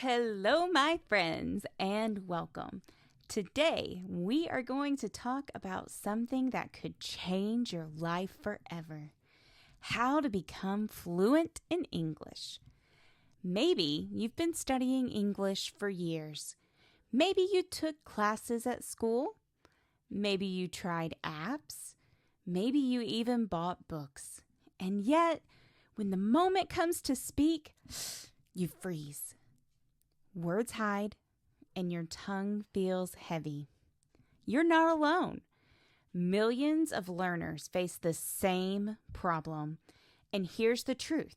Hello, my friends, and welcome. Today, we are going to talk about something that could change your life forever. How to become fluent in English. Maybe you've been studying English for years. Maybe you took classes at school. Maybe you tried apps. Maybe you even bought books. And yet, when the moment comes to speak, you freeze. Words hide, and your tongue feels heavy. You're not alone. Millions of learners face the same problem. And here's the truth.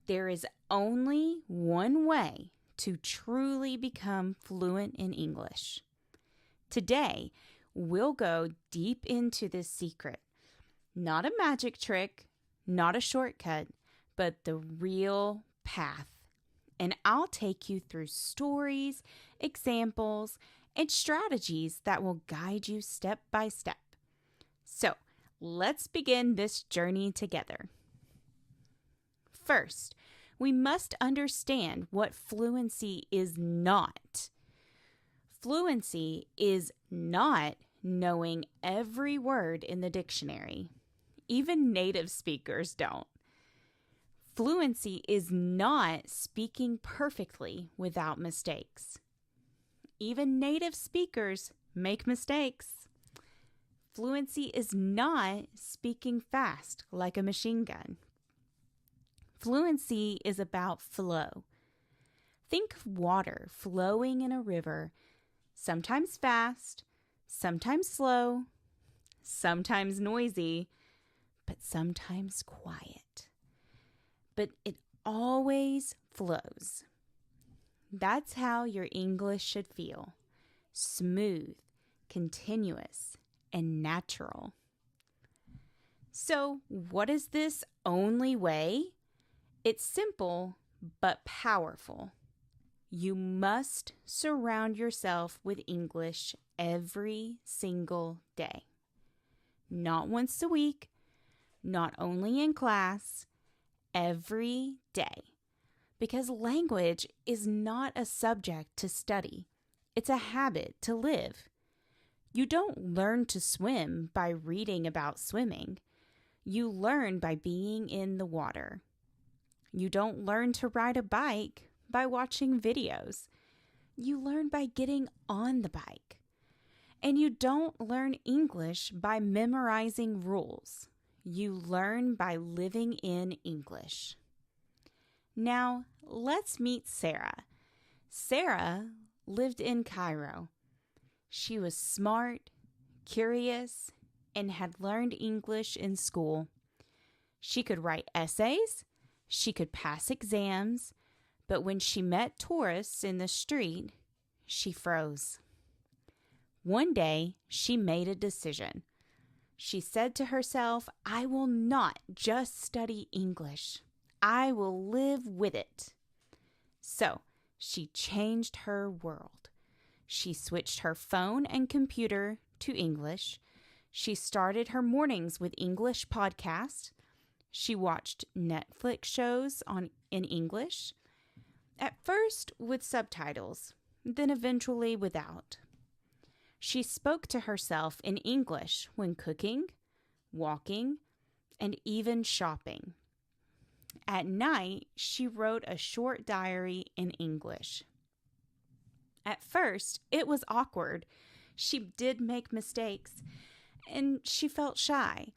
There is only one way to truly become fluent in English. Today, we'll go deep into this secret. Not a magic trick, not a shortcut, but the real path. And I'll take you through stories, examples, and strategies that will guide you step by step. So, let's begin this journey together. First, we must understand what fluency is not. Fluency is not knowing every word in the dictionary. Even native speakers don't. Fluency is not speaking perfectly without mistakes. Even native speakers make mistakes. Fluency is not speaking fast like a machine gun. Fluency is about flow. Think of water flowing in a river, sometimes fast, sometimes slow, sometimes noisy, but sometimes quiet. But it always flows. That's how your English should feel. Smooth, continuous, and natural. So, what is this only way? It's simple but powerful. You must surround yourself with English every single day. Not once a week, not only in class, every day. Because language is not a subject to study. It's a habit to live. You don't learn to swim by reading about swimming. You learn by being in the water. You don't learn to ride a bike by watching videos. You learn by getting on the bike. And you don't learn English by memorizing rules. You learn by living in English. Now, let's meet Sarah. Sarah lived in Cairo. She was smart, curious, and had learned English in school. She could write essays, she could pass exams, but when she met tourists in the street, she froze. One day, she made a decision. She said to herself, I will not just study English. I will live with it. So, she changed her world. She switched her phone and computer to English. She started her mornings with English podcasts. She watched Netflix shows in English, at first with subtitles, then eventually without. She spoke to herself in English when cooking, walking, and even shopping. At night, she wrote a short diary in English. At first, it was awkward. She did make mistakes, and she felt shy.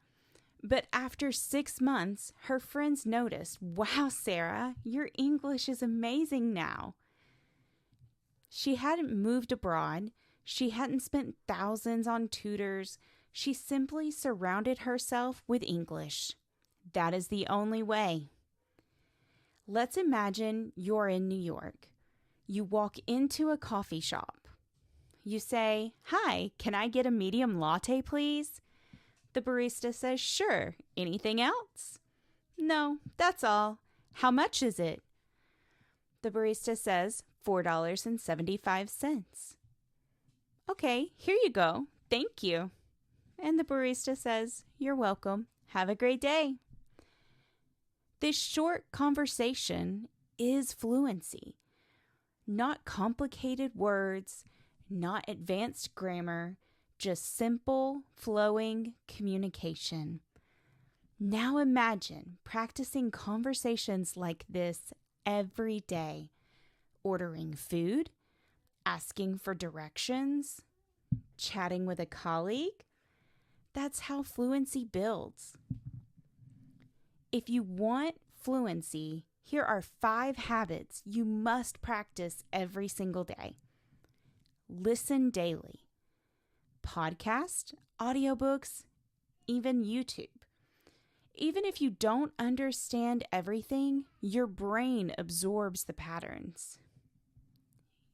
But after 6 months, her friends noticed, wow, Sarah, your English is amazing now. She hadn't moved abroad. She hadn't spent thousands on tutors. She simply surrounded herself with English. That is the only way. Let's imagine you're in New York. You walk into a coffee shop. You say, "Hi, can I get a medium latte, please?" The barista says, "Sure. Anything else?" "No, that's all. How much is it?" The barista says, $4.75. "Okay, here you go. Thank you." And the barista says, "You're welcome. Have a great day." This short conversation is fluency. Not complicated words, not advanced grammar, just simple, flowing communication. Now imagine practicing conversations like this every day. Ordering food, asking for directions, chatting with a colleague. That's how fluency builds. If you want fluency, here are 5 habits you must practice every single day. Listen daily. Podcast, audiobooks, even YouTube. Even if you don't understand everything, your brain absorbs the patterns.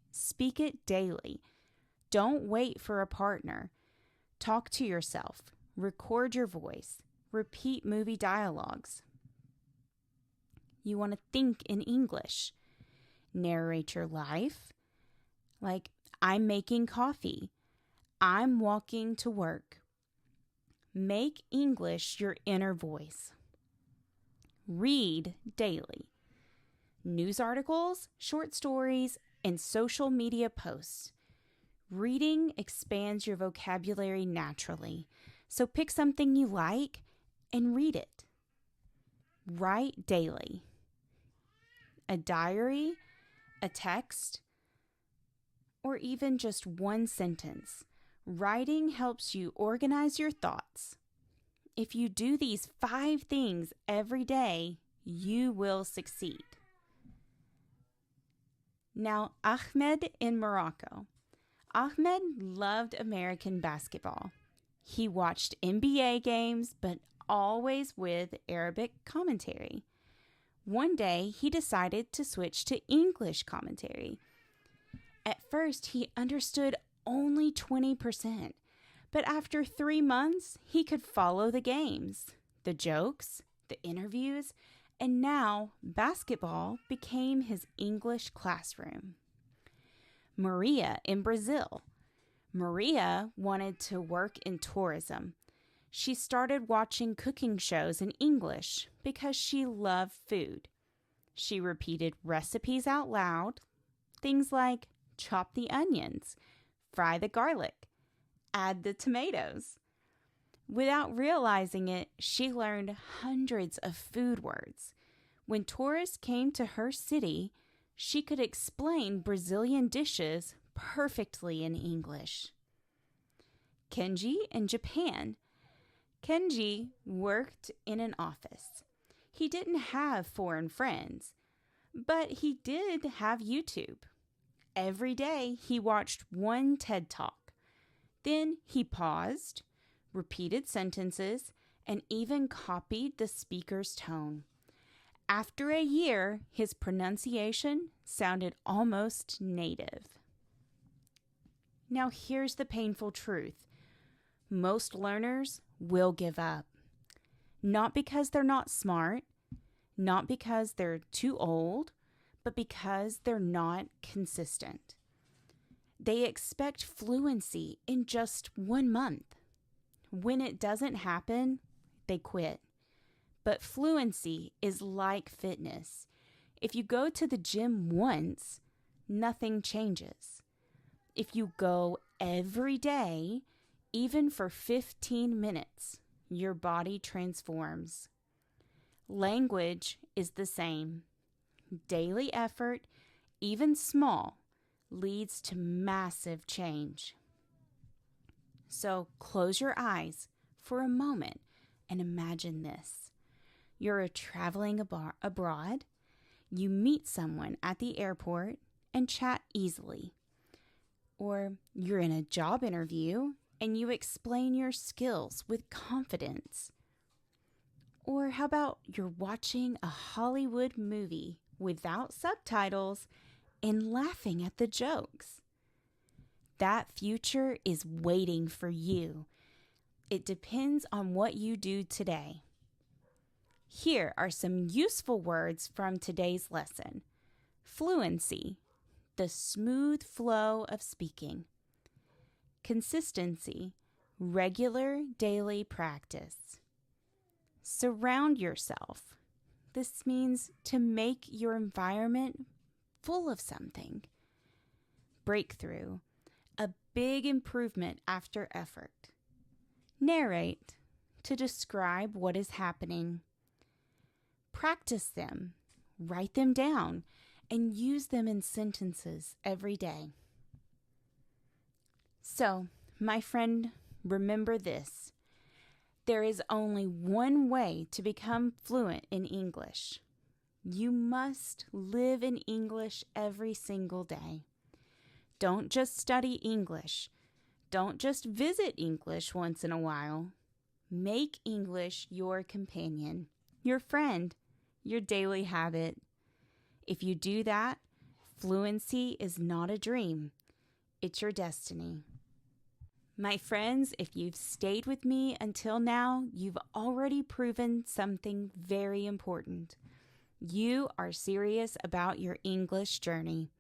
Speak it daily. Don't wait for a partner. Talk to yourself. Record your voice. Repeat movie dialogues. You want to think in English. Narrate your life. Like, I'm making coffee. I'm walking to work. Make English your inner voice. Read daily. News articles, short stories, and social media posts. Reading expands your vocabulary naturally, so pick something you like and read it. Write daily. A diary, a text, or even just one sentence. Writing helps you organize your thoughts. If you do these 5 things every day, you will succeed. Now, Ahmed in Morocco. Ahmed loved American basketball. He watched NBA games, but always with Arabic commentary. One day, he decided to switch to English commentary. At first, he understood only 20%, but after 3 months, he could follow the games, the jokes, the interviews, and now basketball became his English classroom. Maria in Brazil. Maria wanted to work in tourism. She started watching cooking shows in English because she loved food. She repeated recipes out loud, things like chop the onions, fry the garlic, add the tomatoes. Without realizing it, she learned hundreds of food words. When tourists came to her city, she could explain Brazilian dishes perfectly in English. Kenji in Japan. Kenji worked in an office. He didn't have foreign friends, but he did have YouTube. Every day he watched one TED Talk. Then he paused, repeated sentences, and even copied the speaker's tone. After a year, his pronunciation sounded almost native. Now here's the painful truth. Most learners will give up. Not because they're not smart, not because they're too old, but because they're not consistent. They expect fluency in just 1 month. When it doesn't happen, they quit. But fluency is like fitness. If you go to the gym once, nothing changes. If you go every day, even for 15 minutes, your body transforms. Language is the same. Daily effort, even small, leads to massive change. So close your eyes for a moment and imagine this. You're traveling abroad. You meet someone at the airport and chat easily. Or you're in a job interview and you explain your skills with confidence. Or how about you're watching a Hollywood movie without subtitles and laughing at the jokes? That future is waiting for you. It depends on what you do today. Here are some useful words from today's lesson. Fluency, the smooth flow of speaking. Consistency, regular daily practice. Surround yourself. This means to make your environment full of something. breakthrough, a big improvement after effort. Narrate, to describe what is happening. Practice them, write them down, and use them in sentences every day. So, my friend, remember this. There is only one way to become fluent in English. You must live in English every single day. Don't just study English. Don't just visit English once in a while. Make English your companion, your friend, your daily habit. If you do that, fluency is not a dream. It's your destiny. My friends, if you've stayed with me until now, you've already proven something very important. You are serious about your English journey.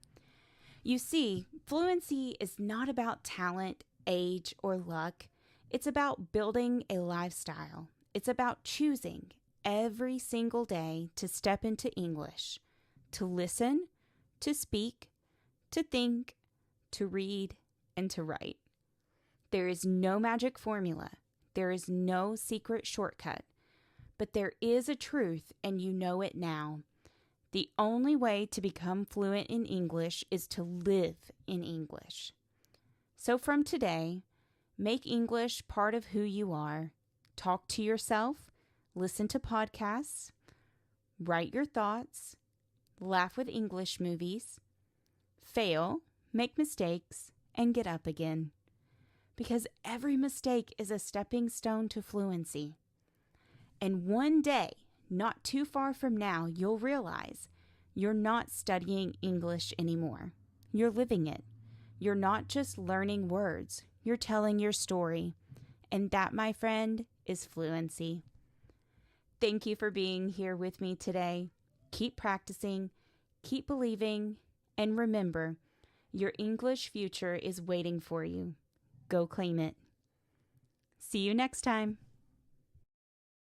You see, fluency is not about talent, age, or luck. It's about building a lifestyle. It's about choosing every single day to step into English, to listen, to speak, to think, to read, and to write. There is no magic formula. There is no secret shortcut. But there is a truth, and you know it now. The only way to become fluent in English is to live in English. So from today, make English part of who you are. Talk to yourself, listen to podcasts, write your thoughts, laugh with English movies, fail, make mistakes, and get up again. Because every mistake is a stepping stone to fluency. And one day, not too far from now, you'll realize you're not studying English anymore. You're living it. You're not just learning words. You're telling your story. And that, my friend, is fluency. Thank you for being here with me today. Keep practicing, keep believing, and remember, your English future is waiting for you. Go claim it. See you next time.